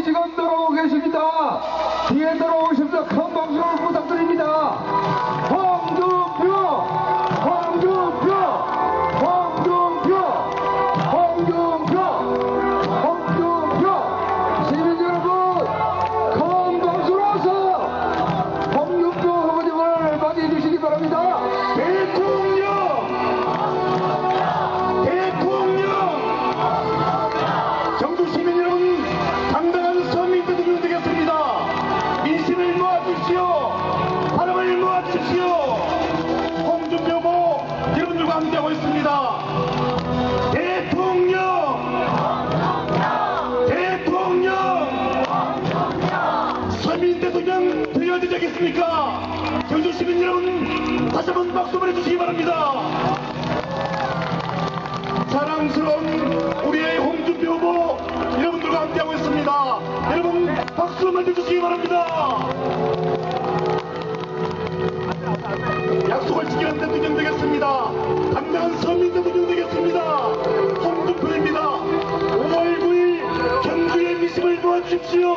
지금 들어오고 계십니다. 뒤에 들어오셔서 큰 박수를 부탁드립니다. 홍준표, 홍준표, 홍준표, 홍준표, 홍준표. 시민 여러분, 큰 박수로서 홍준표 후보님을 맞이해 주시기 바랍니다. 정주 시민 여러분, 당당한 서민 대통령 되겠습니다. 민심을 모아주십시오. 바람을 모아주십시오. 홍준표 후보 여러분들과 함께하고 있습니다. 대통령, 서민 대통령 되어야 되지 않겠습니까? 정주 시민 여러분, 다시 한번 박수 보내주시기 바랍니다. 사랑스러운 우리의 홍준표 후보 여러분들과 함께하고 있습니다. 여러분 박수 만들어주시기 바랍니다. 약속을 지키는 대통령 되겠습니다. 당당한 서민 대통령 되겠습니다. 홍준표입니다. 5월 9일 경주의 민심을 도와주십시오.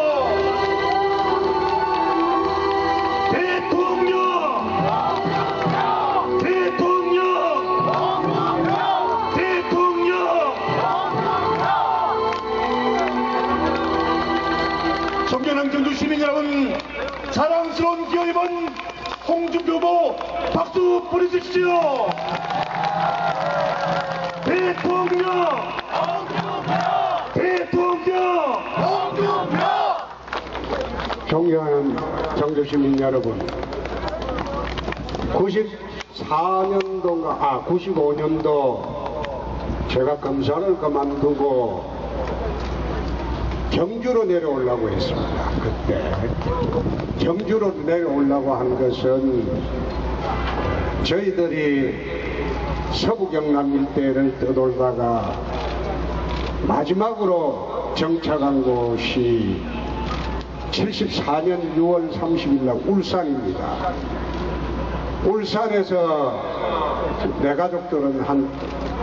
존경하는 경주 시민 여러분, 사랑스러운 기호이번 홍준표 후보 박수 보내주십시오. 대통령, 존경하는 경주 시민 여러분, 95년도 제가 검사를 그만두고 경주로 내려오려고 했습니다. 그때 경주로 내려오려고 한 것은 저희들이 서부 경남 일대를 떠돌다가 마지막으로 정착한 곳이 74년 6월 30일 날 울산입니다. 울산에서 내 가족들은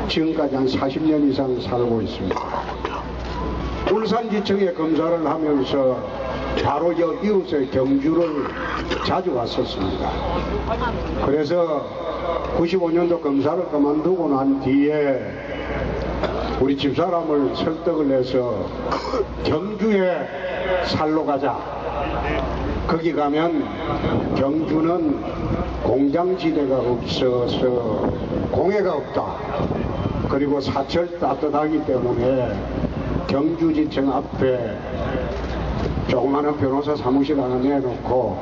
지금까지 한 40년 이상 살고 있습니다. 울산지청에 검사를 하면서 바로 이웃의 경주를 자주 왔었습니다. 그래서 95년도 검사를 그만두고 난 뒤에 우리 집사람을 설득을 해서 경주에 살러 가자. 거기 가면 경주는 공장지대가 없어서 공해가 없다. 그리고 사철 따뜻하기 때문에 경주지청 앞에 조그마한 변호사 사무실 하나 내놓고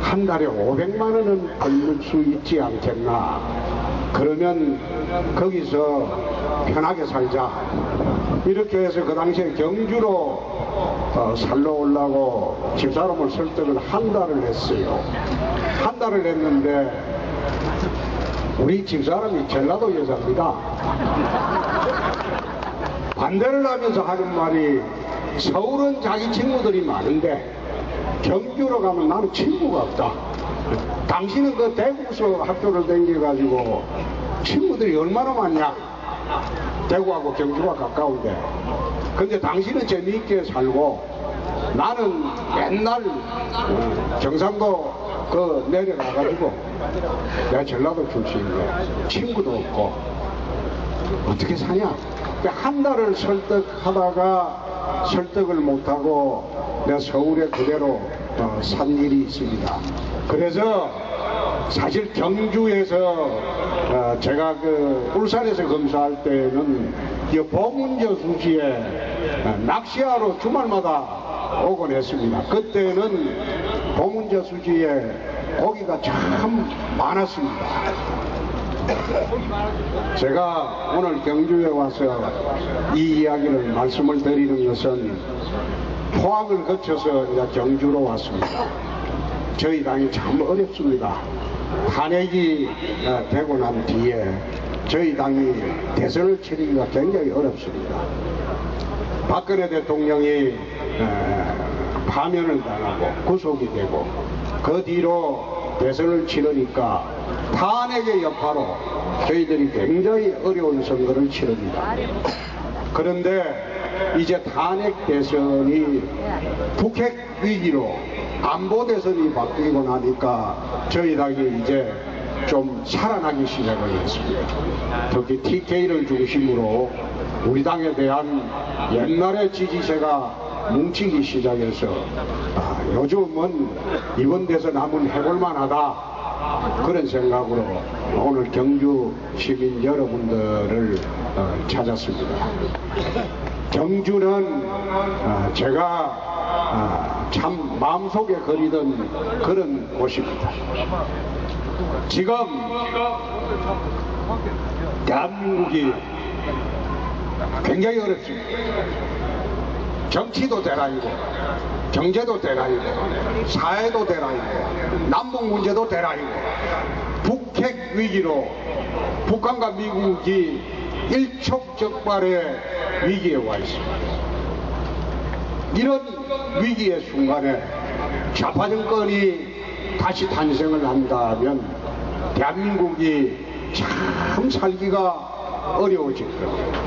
한 달에 500만 원은 벌릴 수 있지 않겠나. 그러면 거기서 편하게 살자. 이렇게 해서 그 당시에 경주로 살러 오려고 집사람을 설득을 한 달을 했어요. 한 달을 했는데 우리 집사람이 전라도 여자입니다. 반대를 하면서 하는 말이, 서울은 자기 친구들이 많은데 경주로 가면 나는 친구가 없다. 당신은 그 대구에서 학교를 다녀가지고 친구들이 얼마나 많냐. 대구하고 경주가 가까운데. 근데 당신은 재미있게 살고 나는 맨날 경상도 내려가가지고 내가 전라도 출신인데 친구도 없고 어떻게 사냐. 한 달을 설득하다가 설득을 못하고 내가 서울에 그대로 산 일이 있습니다. 그래서 사실 경주에서 제가 울산에서 검사할 때는 보문저 수지에 낚시하러 주말마다 오곤 했습니다. 그때는 보문저 수지에 고기가 참 많았습니다. 제가 오늘 경주에 와서 이 이야기를 말씀을 드리는 것은 포항을 거쳐서 이제 경주로 왔습니다. 저희 당이 참 어렵습니다. 탄핵이 되고 난 뒤에 저희 당이 대선을 치르기가 굉장히 어렵습니다. 박근혜 대통령이 파면을 당하고 구속이 되고 그 뒤로 대선을 치르니까 탄핵의 여파로 저희들이 굉장히 어려운 선거를 치릅니다. 그런데 이제 탄핵 대선이 북핵 위기로 안보 대선이 바뀌고 나니까 저희 당이 이제 좀 살아나기 시작을 했습니다. 특히 TK를 중심으로 우리 당에 대한 옛날의 지지세가 뭉치기 시작해서 요즘은 이번 대선 한번 해볼만 하다 그런 생각으로 오늘 경주 시민 여러분들을 찾았습니다. 경주는 제가 참 마음속에 그리던 그런 곳입니다. 지금 대한민국이 굉장히 어렵습니다. 정치도 대란이고 경제도 대란이고 사회도 대란이고 남북 문제도 대란이고 북핵 위기로 북한과 미국이 일촉즉발의 위기에 와 있습니다. 이런 위기의 순간에 좌파 정권이 다시 탄생을 한다면 대한민국이 참 살기가 어려워질 겁니다.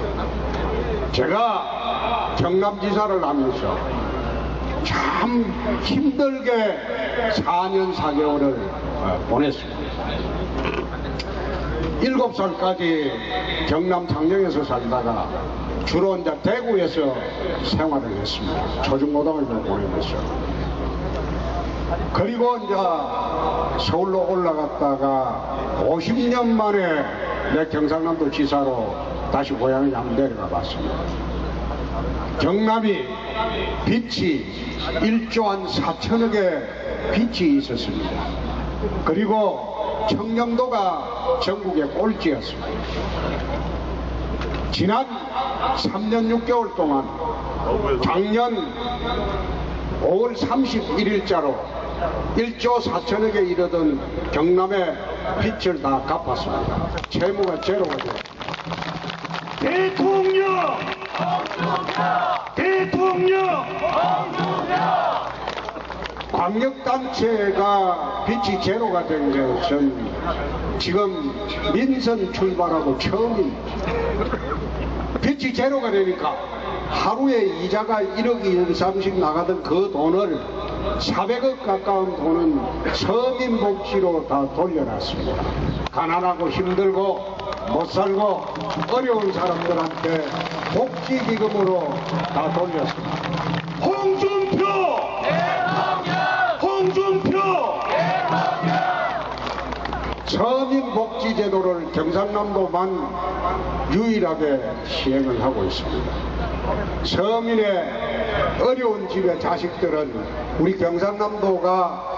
제가 경남지사를 하면서 참 힘들게 4년 4개월을 보냈습니다. 7살까지 경남 창녕에서 살다가 주로 이제 대구에서 생활을 했습니다. 초중고등학교를 보내면서. 그리고 이제 서울로 올라갔다가 50년 만에 내 경상남도 지사로 다시 고향에 한번 내려가 봤습니다. 경남이 빚이 1조 한 4천억의 빚이 있었습니다. 그리고 청렴도가 전국의 꼴찌였습니다. 지난 3년 6개월 동안 작년 5월 31일자로 1조 4천억에 이르던 경남의 빚을 다 갚았습니다. 채무가 제로가 되었습니다. 대통령! 대통령! 광역단체가 빚이 제로가 된 것은 지금 민선 출발하고 처음입니다. 빚이 제로가 되니까 하루에 이자가 1억 이상씩 나가던 그 돈을 400억 가까운 돈은 서민복지로 다 돌려놨습니다. 가난하고 힘들고 못 살고 어려운 사람들한테 복지기금으로 다 돌렸습니다. 홍준표! 홍준표! 서민복지제도를 경상남도만 유일하게 시행을 하고 있습니다. 서민의 어려운 집의 자식들은 우리 경상남도가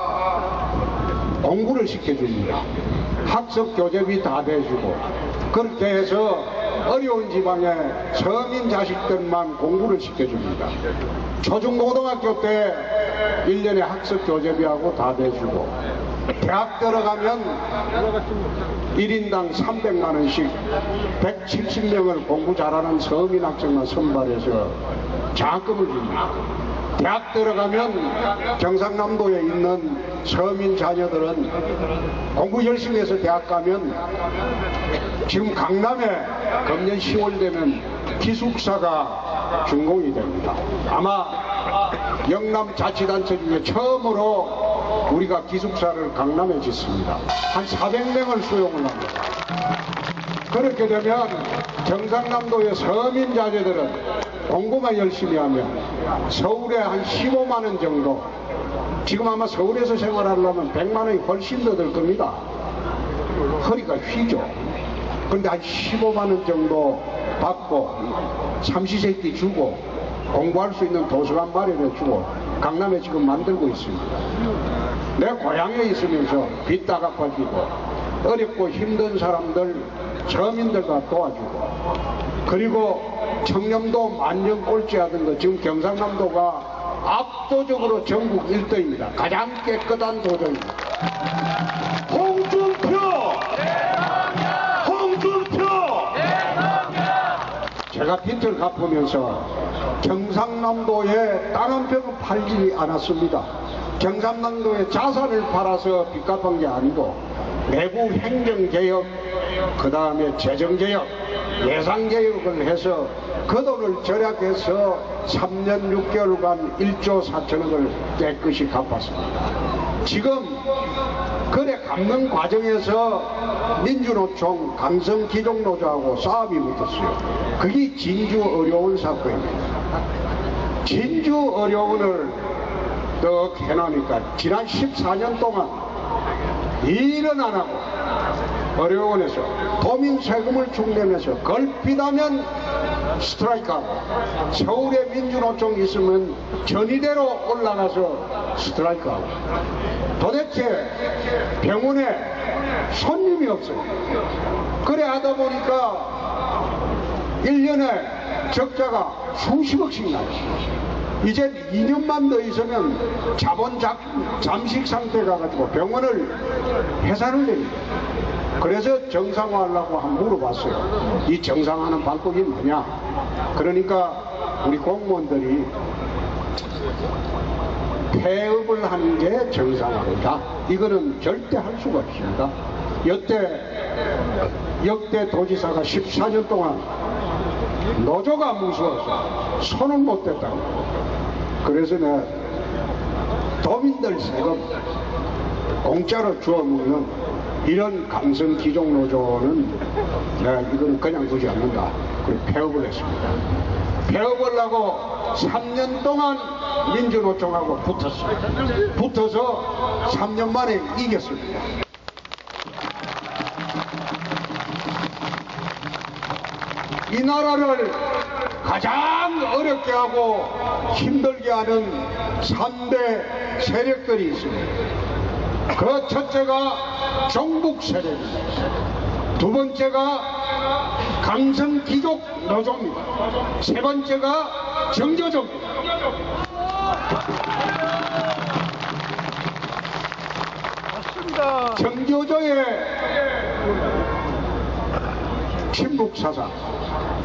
공부를 시켜줍니다. 학습 교재비 다 대주고 그렇게 해서 어려운 지방의 서민 자식들만 공부를 시켜줍니다. 초중고등학교 때 1년에 학습 교재비하고 다 대주고 대학 들어가면 1인당 300만원씩 170명을 공부 잘하는 서민 학생만 선발해서 장학금을 줍니다. 대학 들어가면 경상남도에 있는 서민 자녀들은 공부 열심히 해서 대학 가면 지금 강남에 금년 10월 되면 기숙사가 준공이 됩니다. 아마 영남 자치단체 중에 처음으로 우리가 기숙사를 강남에 짓습니다. 한 400명을 수용을 합니다. 그렇게 되면 경상남도의 서민 자녀들은 공부만 열심히 하면 서울에 한 15만원 정도, 지금 아마 서울에서 생활하려면 100만원이 훨씬 더 들 겁니다. 허리가 휘죠. 그런데 한 15만원 정도 받고 삼시세끼 주고 공부할 수 있는 도서관 마련해 주고 강남에 지금 만들고 있습니다. 내 고향에 있으면서 빚 다 갚아주고 어렵고 힘든 사람들 서민들과 도와주고 그리고 청렴도 만년 꼴찌하던 거 지금 경상남도가 압도적으로 전국 1등입니다. 가장 깨끗한 도정입니다. 홍준표! 홍준표! 제가 빚을 갚으면서 경상남도에 땅 한 평을 팔지 않았습니다. 경상남도에 자산을 팔아서 빚 갚은 게 아니고 내부 행정개혁, 그 다음에 재정개혁, 예산개혁을 해서 그 돈을 절약해서 3년 6개월간 1조 4천억을 깨끗이 갚았습니다. 지금 거래 갚는 과정에서 민주노총 강성기종노조하고 싸움이 붙었어요. 그게 진주 어려운 사건입니다. 진주 어려운을 더 해놓으니까 지난 14년 동안 일은 안 하고 어려운에서 도민 세금을 축내면서 걸핏하면 스트라이크하고 서울에 민주노총 있으면 전의대로 올라가서 스트라이크하고 도대체 병원에 손님이 없어요. 그래 하다 보니까 1년에 적자가 수십억씩 나요. 이제 2년만 더 있으면 자본 잠식 상태 가가지고 병원을 해산을 됩니다. 그래서 정상화하려고 한번 물어봤어요. 이 정상화하는 방법이 뭐냐? 그러니까 우리 공무원들이 폐업을 하는 게 정상화입니다. 이거는 절대 할 수가 없습니다. 역대 도지사가 14년 동안 노조가 무서워서 손을 못 댔다고. 그래서 내가 도민들 세금 공짜로 주워 먹는 이런 강성기종노조는 내가 이거는 그냥 두지 않는다. 그리고 폐업을 했습니다. 폐업을 하고 3년 동안 민주노총하고 붙었어요. 붙어서 3년 만에 이겼습니다. 이 나라를 가장 어렵게 하고 힘들게 하는 3대 세력들이 있습니다. 그 첫째가 종북 세력입니다. 두 번째가 강성기족 노조입니다. 세 번째가 정조조입니다. 정조조의 친북사상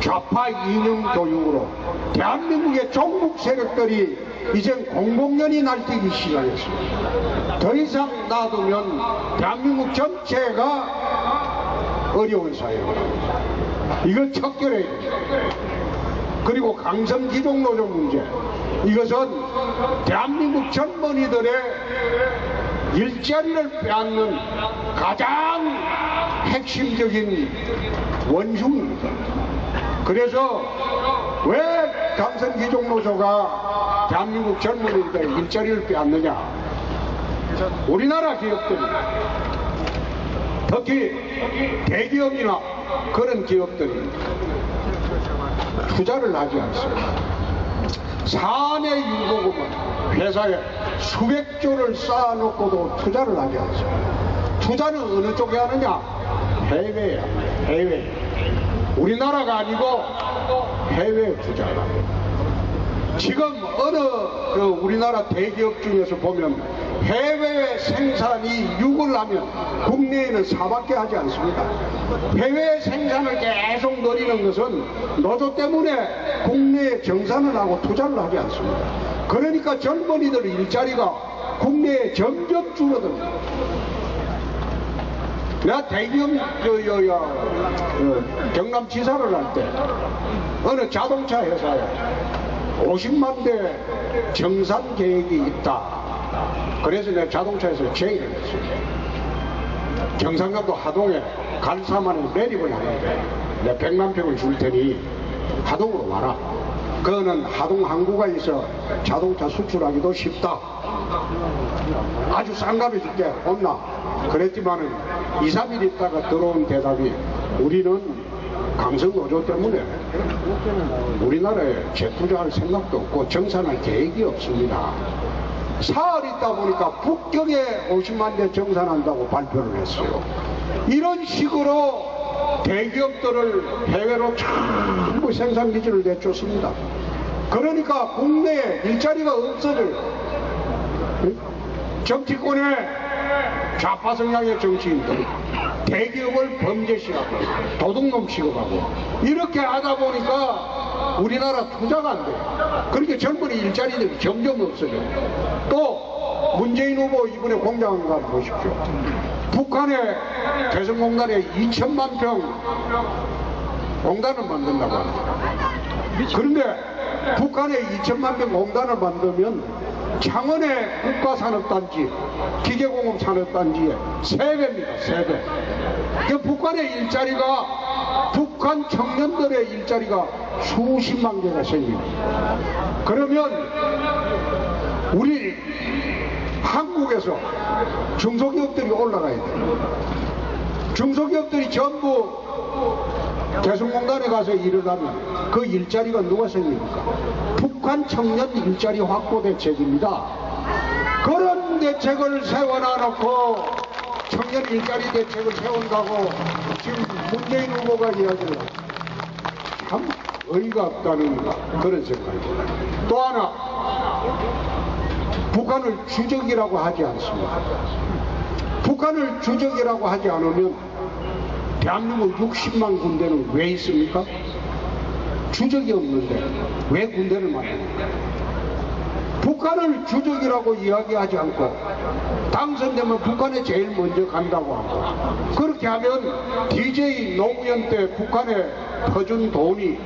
좌파 이념 교육으로 대한민국의 종북 세력들이 이젠 공공연히 날뛰기 시작했습니다. 더 이상 놔두면 대한민국 전체가 어려운 사회입니다. 이걸 척결해야 됩니다. 그리고 강성기종노조 문제, 이것은 대한민국 젊은이들의 일자리를 빼앗는 가장 핵심적인 원흉입니다. 그래서 왜 강성기종노조가 대한민국 젊은이들의 일자리를 빼앗느냐? 우리나라 기업들, 특히 대기업이나 그런 기업들이 투자를 하지 않습니다. 사내 유보금은 회사에 수백조를 쌓아놓고도 투자를 하지 않습니다. 투자는 어느 쪽에 하느냐? 해외야, 해외. 우리나라가 아니고 해외 투자가. 지금 어느 우리나라 대기업 중에서 보면 해외 생산이 6을 하면 국내에는 4밖에 하지 않습니다. 해외 생산을 계속 노리는 것은 노조 때문에 국내에 정산을 하고 투자를 하지 않습니다. 그러니까 젊은이들 일자리가 국내에 점점 줄어듭니다. 내가 대기업 경남지사를 할 때 어느 자동차 회사에 50만 대 정산 계획이 있다. 그래서 내가 자동차에서 제의를 했습니다. 경상남도 하동에 간사만에 매립을 하는데 내가 100만 평을 줄 테니 하동으로 와라. 그거는 하동 항구가 있어 자동차 수출하기도 쉽다. 아주 싼 값에 줄게. 없나? 그랬지만은 2, 3일 있다가 들어온 대답이 우리는 강성노조 때문에 우리나라에 재투자할 생각도 없고 정산할 계획이 없습니다. 사흘 있다 보니까 북경에 50만 대 정산한다고 발표를 했어요. 이런 식으로 대기업들을 해외로 전부 생산기지를 내쫓습니다. 그러니까 국내에 일자리가 없어져요. 정치권의 좌파 성향의 정치인들 대기업을 범죄시하고 도둑놈 취급하고 이렇게 하다 보니까 우리나라 투자가 안 돼요. 그러니까 젊은이 일자리들이 점점 없어져요. 또 문재인 후보 이번에 공장한 거 보십시오. 북한의 개성공단에 2천만 평 공단을 만든다고 합니다. 그런데 북한에 2천만 명 공단을 만들면 창원의 국가산업단지, 기계공업산업단지의 3배입니다. 3배. 그 북한의 일자리가, 북한 청년들의 일자리가 수십만 개가 생깁니다. 그러면 우리 한국에서 중소기업들이 올라가야 돼요. 중소기업들이 전부 개성공단에 가서 일을 하면 그 일자리가 누가 생깁니까? 북한 청년 일자리 확보 대책입니다. 그런 대책을 세워놔놓고 청년 일자리 대책을 세운다고 지금 문재인 후보가 이야기를 참 의의가 없다는 그런 생각입니다. 또 하나, 북한을 주적이라고 하지 않습니다. 북한을 주적이라고 하지 않으면 대한민국 60만 군대는 왜 있습니까? 주적이 없는데 왜 군대를 만듭니까? 북한을 주적이라고 이야기하지 않고 당선되면 북한에 제일 먼저 간다고 하고, 그렇게 하면 DJ 노무현 때 북한에 퍼준 돈이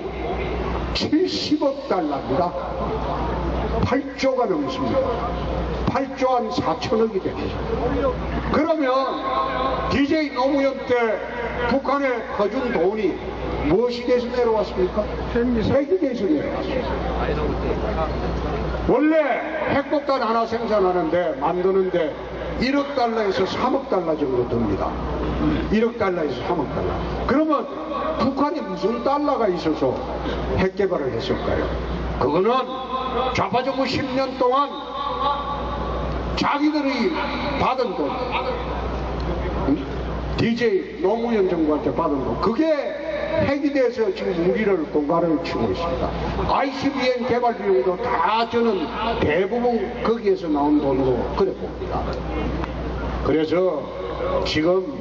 70억 달러입니다. 8조가 넘습니다. 8조 한 4천억이 됩니다. 그러면 DJ 노무현 때 북한에 퍼준 돈이 무엇이 돼서 내려왔습니까? 핵이 돼서 내려왔습니다. 원래 핵폭탄 하나 생산하는데, 만드는데 1억 달러에서 3억 달러 정도 듭니다. 1억 달러에서 3억 달러. 그러면 북한이 무슨 달러가 있어서 핵 개발을 했을까요? 그거는 좌파 정부 10년 동안 자기들이 받은 돈, DJ 노무현 정부한테 받은 돈, 그게 핵이 돼서 지금 우리를 공갈을 치고 있습니다. ICBM 개발 비용도 다 저는 대부분 거기에서 나온 돈으로 그래 봅니다. 그래서 지금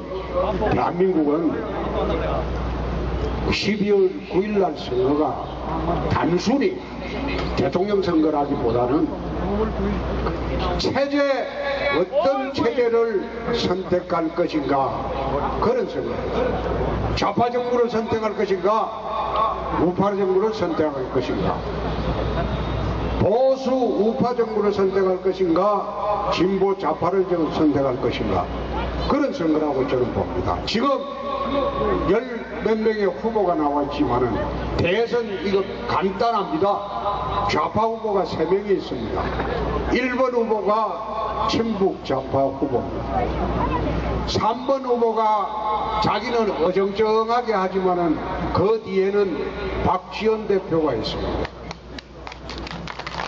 대한민국은 12월 9일 날 선거가 단순히 대통령 선거라기보다는 체제, 어떤 체제를 선택할 것인가, 그런 선거예요. 좌파 정부를 선택할 것인가, 우파 정부를 선택할 것인가, 보수 우파 정부를 선택할 것인가, 진보 좌파를 선택할 것인가, 그런 선거라고 저는 봅니다. 지금 10몇 명의 후보가 나와 있지만은 대선 이거 간단합니다. 좌파 후보가 3명이 있습니다. 1번 후보가 친북 좌파 후보입니다. 3번 후보가 자기는 어정쩡하게 하지만은 그 뒤에는 박지원 대표가 있습니다.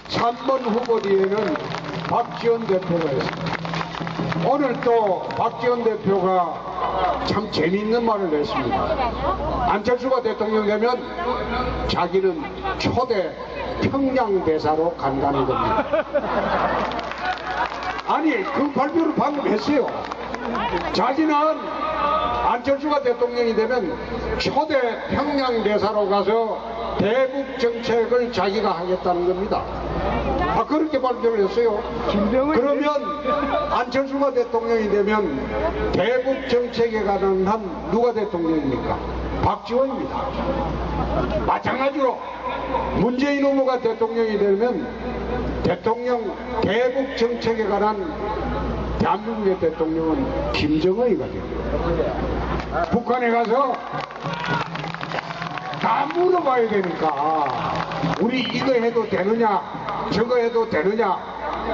3번 후보 뒤에는 박지원 대표가 있습니다. 오늘 또 박지원 대표가 참 재미있는 말을 했습니다. 안철수가 대통령 되면 자기는 초대 평양대사로 간다는 겁니다. 아니, 그 발표를 방금 했어요. 자기는 안철수가 대통령이 되면 초대 평양대사로 가서 대북 정책을 자기가 하겠다는 겁니다. 그렇게 발표를 했어요. 그러면 안철수가 대통령이 되면 대북 정책에 관한 한 누가 대통령입니까? 박지원입니다. 마찬가지로 문재인 후보가 대통령이 되면 대북 정책에 관한 대한민국의 대통령은 김정은이가 됩니다. 북한에 가서 다 물어봐야 되니까 우리 이거 해도 되느냐 저거 해도 되느냐.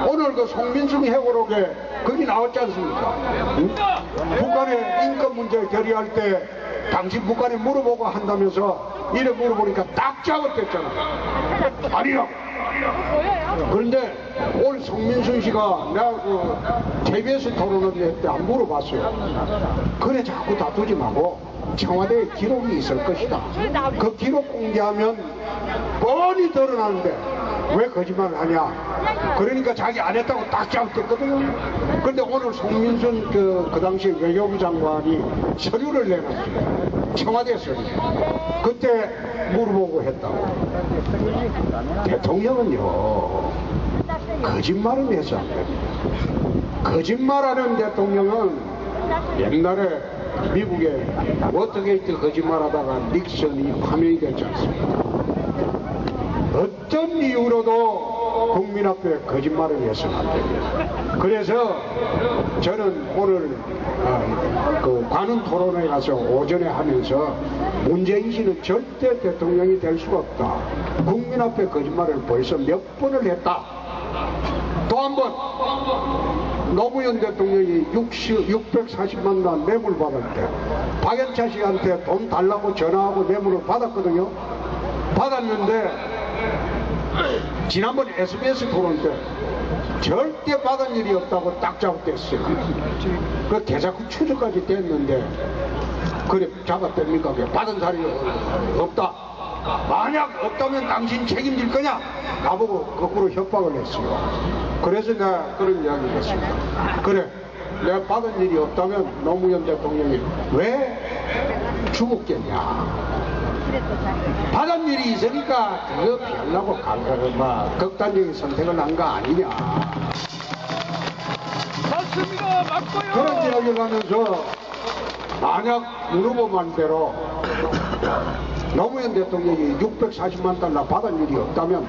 오늘 그 송민승 해고록에 거기 나왔지 않습니까? 응? 북한의 인권 문제 결의할 때 당신 북한에 물어보고 한다면서 이래 물어보니까 딱 잡았댔잖아. 아니라고. 그런데 오늘 송민순 씨가 내가 그 KBS 토론을 할 때 안 물어봤어요. 그래 자꾸 다투지 말고 청와대에 기록이 있을 것이다. 그 기록 공개하면 뻔히 드러나는데 왜 거짓말을 하냐. 그러니까 자기 안 했다고 딱 잡았거든요. 그런데 오늘 송민순 그 당시 외교부 장관이 서류를 내놨어요. 청와대 서류. 그때 물어보고 했다고. 대통령은요 거짓말은 해서 안 됩니다. 거짓말하는 대통령은 옛날에 미국에 워터게이트 거짓말하다가 닉슨이 파면이 됐지 않습니까? 어떤 이유로도 국민 앞에 거짓말을 해서는 안 됩니다. 그래서 저는 오늘 그 관훈 토론회 가서 오전에 하면서 문재인 씨는 절대 대통령이 될 수가 없다. 국민 앞에 거짓말을 벌써 몇 번을 했다. 또 한 번 노무현 대통령이 640만 원 뇌물 받을 때 박연차 씨한테 돈 달라고 전화하고 뇌물을 받았거든요. 받았는데 지난번 SBS 토론 때 절대 받은 일이 없다고 딱 잡았댔어요. 그 대자구 추적까지 됐는데 그래 잡았답니까? 받은 사람이 없다. 만약 없다면 당신 책임질 거냐? 나보고 거꾸로 협박을 했어요. 그래서 내가 그런 이야기를 했습니다. 그래, 내가 받은 일이 없다면 노무현 대통령이 왜 죽었겠냐? 받은 일이 있으니까 그거 피하려고 극단적인 선택을 한 거 아니냐? 맞습니다. 맞고요. 그런 이야기를 하면서 만약 문 후보 말대로 노무현 대통령이 640만 달러 받은 일이 없다면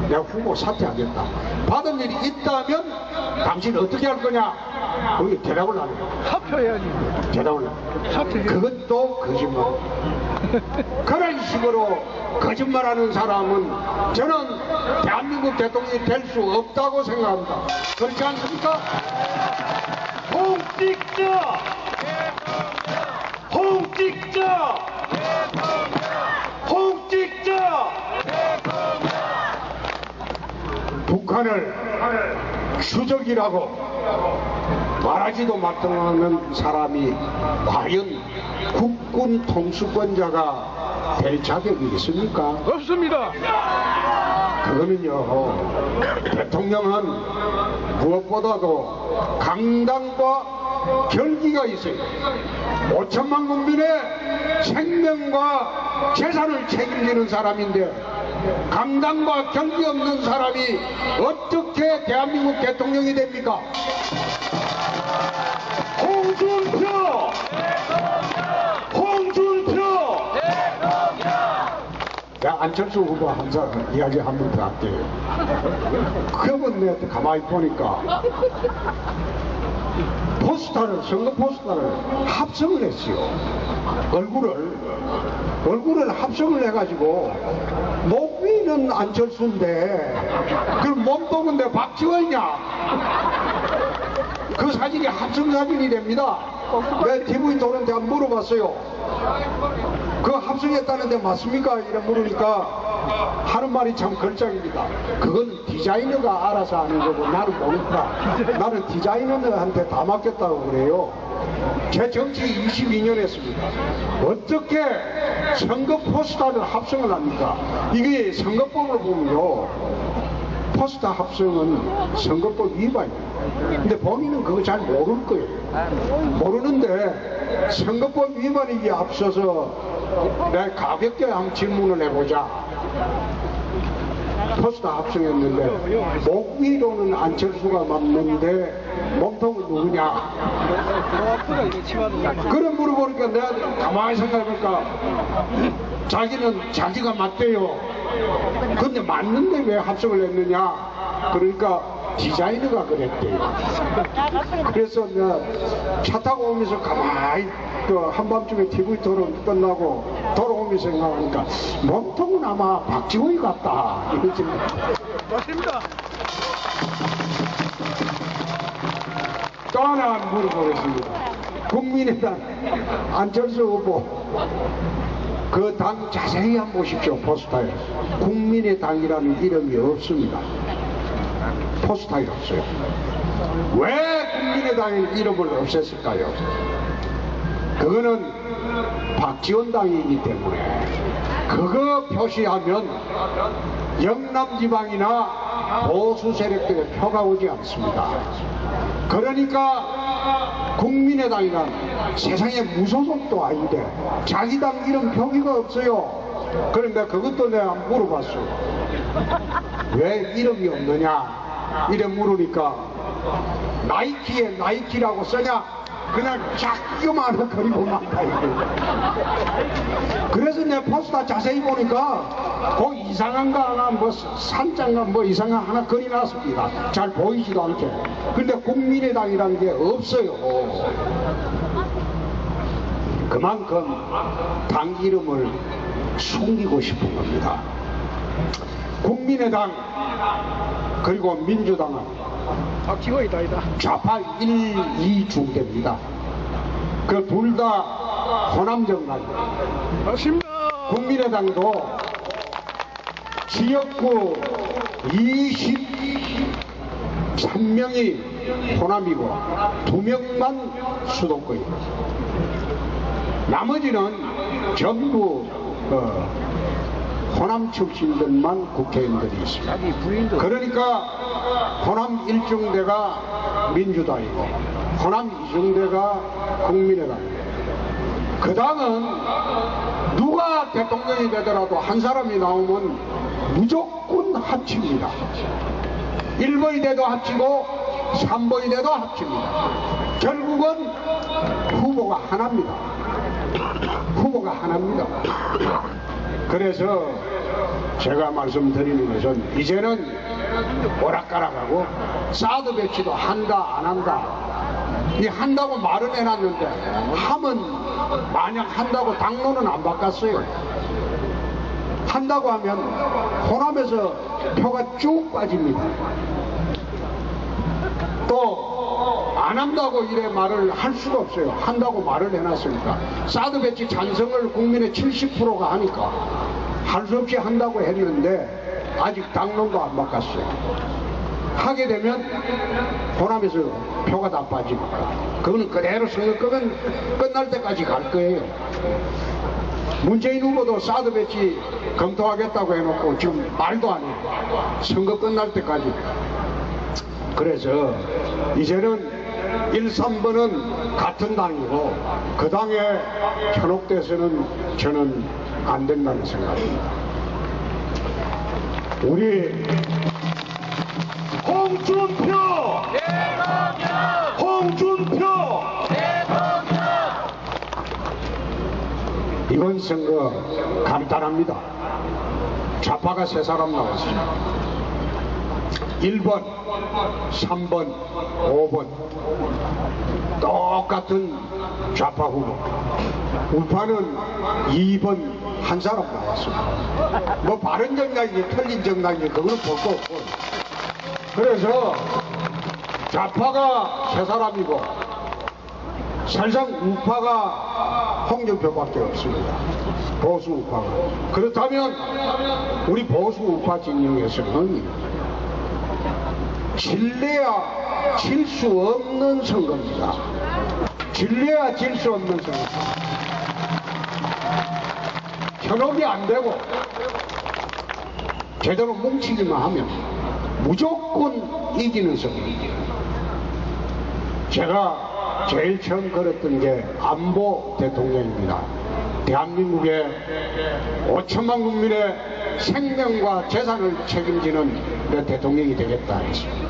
내가 후보 사퇴하겠다. 받은 일이 있다면 당신 어떻게 할 거냐? 거기 대답을 안 해요. 사퇴해야지. 대답을 안 해요. 그것도 거짓말. 그런 식으로 거짓말하는 사람은 저는 대한민국 대통령이 될 수 없다고 생각합니다. 그렇지 않습니까? 홍 찍자! 홍 찍자! 홍 찍자! 북한을 추적이라고 말하지도 마땅한 사람이 과연 국군 통수권자가 될 자격이 있습니까? 없습니다. 그거는요, 대통령은 무엇보다도 강당과 결기가 있어요. 5천만 국민의 생명과 재산을 책임지는 사람인데 강당과 결기 없는 사람이 어떻게 대한민국 대통령이 됩니까? 홍준표! 홍준표! 내가 안철수 후보 항상 이야기 한 번 더 할게요. 그분 내한테 가만히 보니까 포스터를, 선거 포스터를 합성을 했어요. 얼굴을 합성을 해가지고 목 위는 안철수인데 그럼 몸통은 내 박지원이냐? 그 사진이 합성 사진이 됩니다. 내 TV 토론때 한번 물어봤어요. 그 합성했다는데 맞습니까? 이래 물으니까 하는 말이 참 걸작입니다. 그건 디자이너가 알아서 하는 거고 나는 모르니까 나는 디자이너한테 다 맡겼다고 그래요. 제 정치 22년 했습니다. 어떻게 선거 포스터를 합성을 합니까? 이게 선거법을 보면요, 포스터 합성은 선거법 위반이에요. 근데 본인은 그거 잘 모를 거예요. 모르는데 선거법 위반이기에 앞서서 내가 가볍게 한번 질문을 해보자. 포스터 합성했는데 목 위로는 안철수가 맞는데 몸통은 누구냐? 그래 물어보니까 내가 가만히 생각해보니까 자기는 자기가 맞대요. 근데 맞는데 왜 합성을 했느냐? 그러니까 디자이너가 그랬대요. 그래서 내가 차 타고 오면서 가만히 그 한밤중에 TV 토론 끝나고 돌아오면서 생각하니까 몸통은 아마 박지원이 같다 이런 생각. 맞습니다. 또 하나 물어보겠습니다. 국민의당 안철수 후보 그 당 자세히 한번 보십시오. 포스터에 국민의당이라는 이름이 없습니다. 포스터에 없어요. 왜 국민의당의 이름을 없앴을까요? 그거는 박지원 당이기 때문에 그거 표시하면 영남지방이나 보수 세력들의 표가 오지 않습니다. 그러니까 국민의당이란 세상에 무소속도 아닌데 자기 당 이름 표기가 없어요. 그런데 그것도 내가 물어봤어요. 왜 이름이 없느냐? 이래 물으니까 나이키에 나이키라고 쓰냐? 그냥 작기만 그리고만 가요. 그래서 내 포스터 자세히 보니까 그 이상한 거 하나 뭐 산장가 뭐 이상한 거 하나 그려놨습니다. 잘 보이지도 않게. 근데 국민의당이라는 게 없어요. 그만큼 당 이름을 숨기고 싶은 겁니다. 국민의당 그리고 민주당은 좌파 1, 2중대입니다. 그 둘 다 호남정당입니다. 국민의당도 지역구 23명이 호남이고 2명만 수도권입니다. 나머지는 전부 호남 출신들만 국회의원들이 있습니다. 그러니까 호남 1중대가 민주당이고 호남 2중대가 국민의당이고 그 당은 누가 대통령이 되더라도 한 사람이 나오면 무조건 합칩니다. 1번이 돼도 합치고 3번이 돼도 합칩니다. 결국은 후보가 하나입니다. 후보가 하나입니다. 그래서 제가 말씀드리는 것은 이제는 오락가락하고 사드 배치도 한다 안 한다 이 한다고 말은 해놨는데 하면 만약 한다고 당론은 안 바꿨어요. 한다고 하면 호남에서 표가 쭉 빠집니다. 또 안 한다고 이래 말을 할 수가 없어요. 한다고 말을 해놨으니까. 사드 배치 찬성을 국민의 70%가 하니까 할 수 없이 한다고 했는데 아직 당론도 안 바꿨어요. 하게 되면 호남에서 표가 다 빠집니다. 그거는 그대로 선거권 끝날 때까지 갈 거예요. 문재인 후보도 사드 배치 검토하겠다고 해놓고 지금 말도 안 해요. 선거 끝날 때까지. 그래서 이제는 1, 3번은 같은 당이고 그 당에 현혹돼서는 저는 안 된다는 생각입니다. 우리 홍준표! 홍준표! 이번 선거 간단합니다. 좌파가 3사람 나왔습니다. 1번, 3번, 5번 똑같은 좌파 후보. 우파는 2번 한 사람 나왔습니다. 뭐 바른 정당이니 틀린 정당이니 그거는 볼 거 없고. 그래서 좌파가 3사람이고 사실상 우파가 홍준표밖에 없습니다. 보수 우파가. 그렇다면 우리 보수 우파 진영에서는 질래야 질 수 없는 선거입니다. 질래야 질 수 없는 선거. 현혹이 안 되고 제대로 뭉치기만 하면 무조건 이기는 선거입니다. 제가 제일 처음 걸었던 게 안보 대통령입니다. 대한민국의 5천만 국민의 생명과 재산을 책임지는 대통령이 되겠다 했습니다.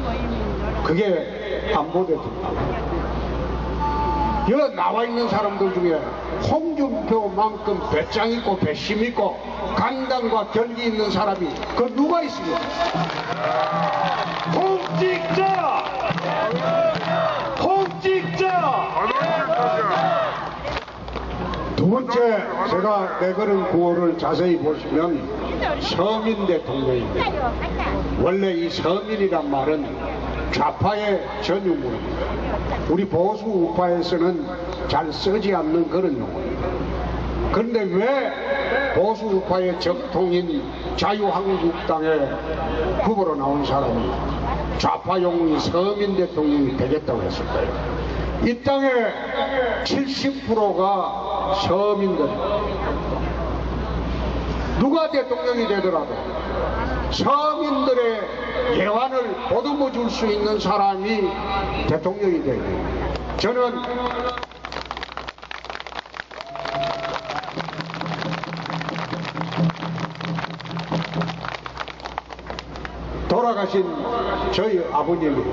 그게 안보 대통령. 여기 나와 있는 사람들 중에 홍준표만큼 배짱 있고 배심 있고 강단과 결기 있는 사람이 그 누가 있습니까? 홍찍자! 홍찍자! 두 번째 제가 내걸은 구호를 자세히 보시면 서민 대통령입니다. 원래 이 서민이란 말은 좌파의 전유물입니다. 우리 보수 우파에서는 잘 쓰지 않는 그런 용어입니다. 그런데 왜 보수 우파의 정통인 자유한국당의 후보로 나온 사람이 좌파 용어인 서민 대통령이 되겠다고 했을까요? 이 땅의 70%가 서민들입니다. 누가 대통령이 되더라도 서민들의 예환을 보듬어 줄 수 있는 사람이 대통령이 되고 저는 돌아가신 저희 아버님이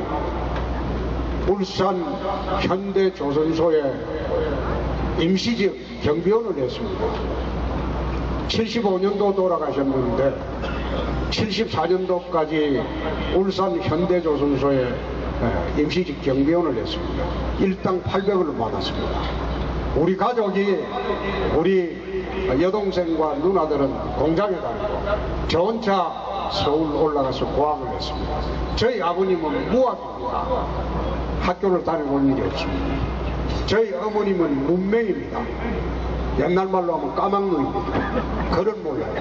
울산 현대조선소에 임시직 경비원을 했습니다. 75년도 돌아가셨는데 74년도까지 울산 현대조선소에 임시직 경비원을 했습니다. 일당 800원을 받았습니다. 우리 가족이, 우리 여동생과 누나들은 공장에 다니고 저 혼자 서울 올라가서 고학을 했습니다. 저희 아버님은 무학입니다. 학교를 다녀본 일이 없습니다. 저희 어머님은 문맹입니다. 옛날 말로 하면 까막눈입니다. 글은 몰라요.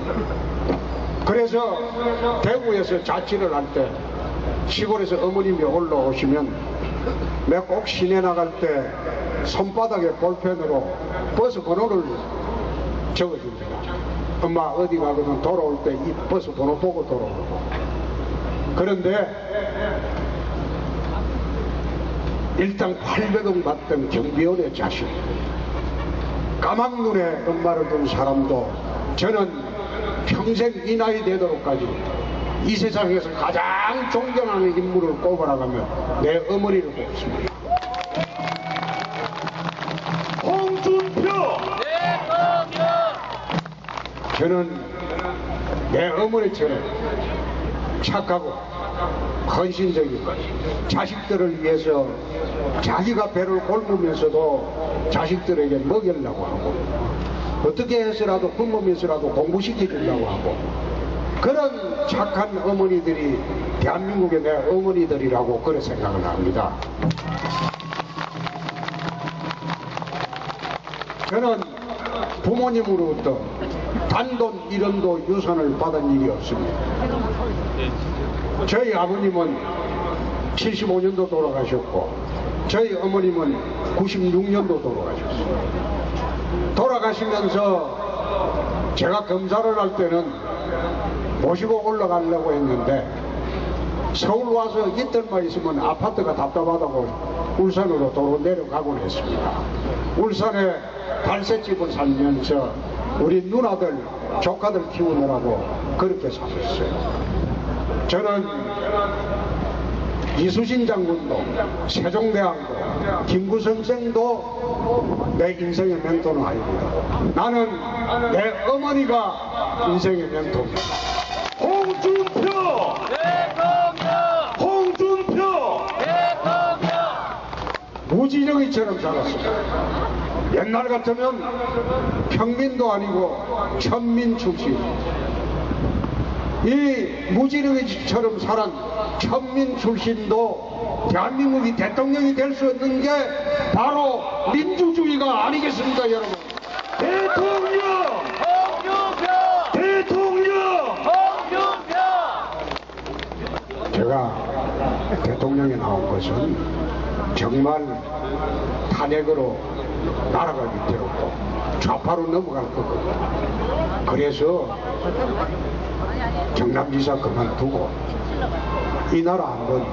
그래서 대구에서 자취를 할 때 시골에서 어머님이 올라오시면 내가 꼭 시내 나갈 때 손바닥에 볼펜으로 버스 번호를 적어줍니다. 엄마 어디 가거든 돌아올 때 이 버스 번호 보고 돌아오고. 그런데 일당 800원 받던 경비원의 자식, 까막눈에 엄마를 둔 사람도 저는 평생 이 나이 되도록까지 이 세상에서 가장 존경하는 인물을 꼽아나가면 내 어머니를 꼽습니다. 홍준표! 저는 내 어머니처럼 착하고 헌신적이고 자식들을 위해서 자기가 배를 굶으면서도 자식들에게 먹이려고 하고 어떻게 해서라도 굶으면서라도 공부시켜주려고 하고 그런 착한 어머니들이 대한민국의 내 어머니들이라고 그렇게 생각을 합니다. 저는 부모님으로부터 단돈 1원도 유산을 받은 일이 없습니다. 저희 아버님은 75년도 돌아가셨고 저희 어머님은 96년도 돌아가셨어요. 돌아가시면서 제가 검사를 할 때는 모시고 올라가려고 했는데 서울 와서 이틀만 있으면 아파트가 답답하다고 울산으로 도로 내려가곤 했습니다. 울산에 달새집을 살면서 우리 누나들, 조카들 키우느라고 그렇게 살았어요. 저는 이수신 장군도, 세종대왕도, 김구 선생도 내 인생의 멘토는 아닙니다. 나는 내 어머니가 인생의 멘토입니다. 홍준표! 홍준표! 무지정이처럼 살았습니다. 옛날 같으면 평민도 아니고 천민 출신. 이 무지렁이처럼 살은 천민 출신도 대한민국이 대통령이 될 수 있는 게 바로 민주주의가 아니겠습니까, 여러분? 대통령! 홍준표! 대통령! 홍준표! 제가 대통령에 나온 것은 정말 탄핵으로 나라가 위태롭고 좌파로 넘어갈 거거든요. 그래서 경남지사 그만두고 이 나라 한번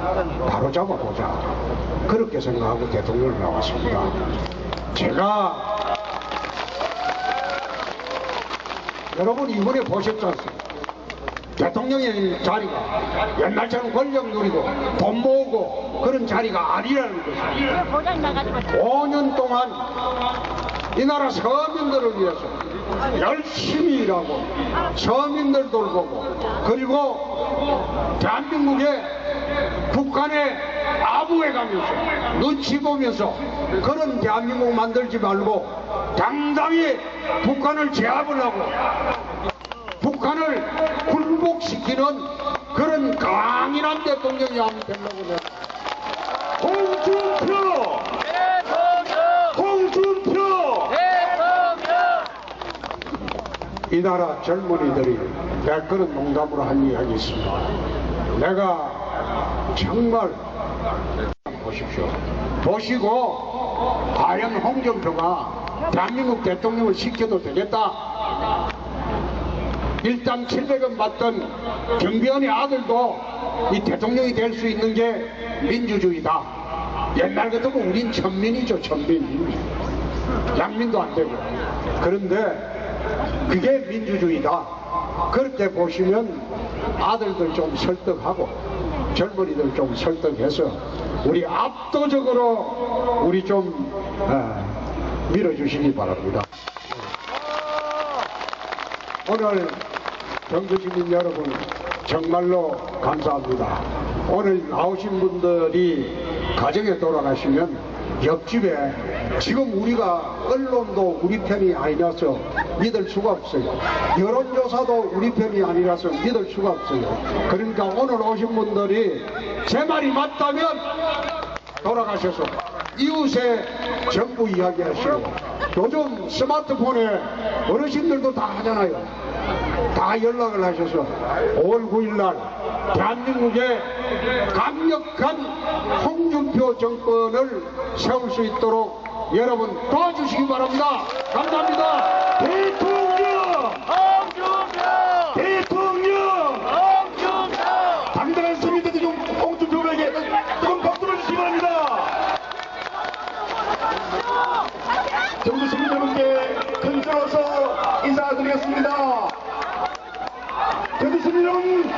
바로 잡아보자 그렇게 생각하고 대통령을 나왔습니다. 제가 여러분 이번에 보셨지 않습니까? 대통령의 자리가 옛날처럼 권력 누리고 돈 모으고 그런 자리가 아니라는 것입니다. 5년 동안 이 나라 서민들을 위해서 열심히 일하고 서민들 돌보고 그리고 대한민국의 북한에 아부해 가면서 눈치 보면서 그런 대한민국 만들지 말고 당당히 북한을 제압을 하고 북한을 굴복시키는 그런 강인한 대통령이 하면 되려고 해요. 홍준표! 홍준표! 이 나라 젊은이들이 내가 그런 농담으로 한 이야기 있습니다. 내가 정말 보십시오. 보시고 과연 홍준표가 대한민국 대통령을 시켜도 되겠다. 일당 700원 받던 경비원의 아들도 이 대통령이 될 수 있는 게 민주주의다. 옛날 같으면 우린 천민이죠, 천민. 양민도 안 되고. 그런데 그게 민주주의다. 그렇게 보시면 아들들 좀 설득하고 젊은이들 좀 설득해서 우리 압도적으로 우리 좀 밀어주시기 바랍니다. 오늘 경주시민 여러분 정말로 감사합니다. 오늘 나오신 분들이 가정에 돌아가시면 옆집에 지금 우리가 언론도 우리 편이 아니라서 믿을 수가 없어요. 여론조사도 우리 편이 아니라서 믿을 수가 없어요. 그러니까 오늘 오신 분들이 제 말이 맞다면 돌아가셔서 이웃에 정부 이야기하시고 요즘 스마트폰에 어르신들도 다 하잖아요. 다 연락을 하셔서 5월 9일날 대한민국에 강력한 홍준표 정권을 세울 수 있도록 여러분 도와주시기 바랍니다. 감사합니다. 대통령! 대통령! 당당한 시민 대통령 홍준표에게 뜨거운 박수를 주시기 바랍니다. 경주 시민 여러분께 큰 소로서 인사드리겠습니다. 경주 시민 여러분,